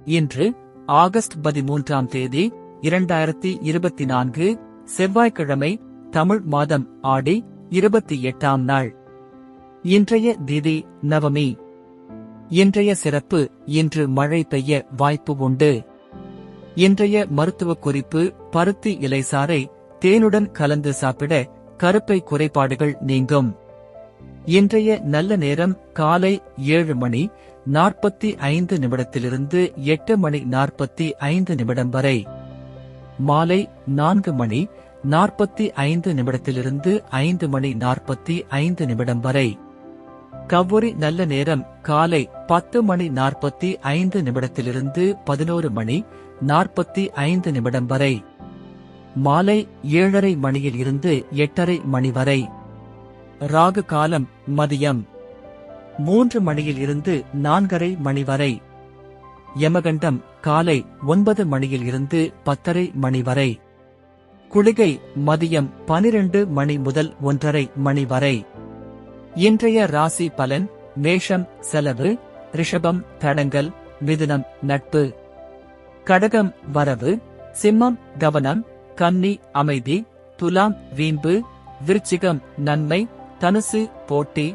இன்று ஆகஸ்ட் 13ஆம் தேதி 2024 செவ்வாய்க்கிழமை. தமிழ் மாதம் ஆடி 28ஆம் நாள். இன்றைய திதி நவமி. இன்றைய சிறப்பு: இன்று மழை பெய்ய வாய்ப்பு உண்டு. இன்றைய மருத்துவ குறிப்பு: பருத்தி இலை சாறை தேனுடன் கலந்து சாப்பிட கருப்பை குறைபாடுகள் நீங்கும். இன்றைய நல்ல நேரம் காலை 7:45 8:45 வரை, மாலை 4:45 5:45 வரை. கவ்வுரி நல்ல நேரம் காலை 10:45 11:45 வரை, மாலை 7:30 8:30 வரை. ராகு காலம் மதியம் 3 4:30 வரை. யமகண்டம் காலை 9 10:30 வரை. குளிகை மதியம் 12 முதல் 1:30 வரை. இன்றைய ராசி பலன்: மேஷம் செலவு, ரிஷபம் தடங்கல், மிதுனம் நட்பு, கடகம் வரவு, சிம்மம் கவனம், கன்னி அமைதி, துலாம் வீம்பு, விருச்சிகம் நன்மை, தனுசு போட்டி,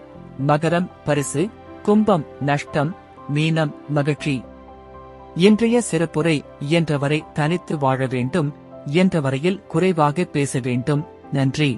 மகரம் பரிசு, கும்பம் நஷ்டம், மீனம் மகிழ்ச்சி. இன்றைய சிறப்புரை: இயன்றவரை தனித்து வாழ வேண்டும், இயன்றவரையில் குறைவாக பேச வேண்டும். நன்றி.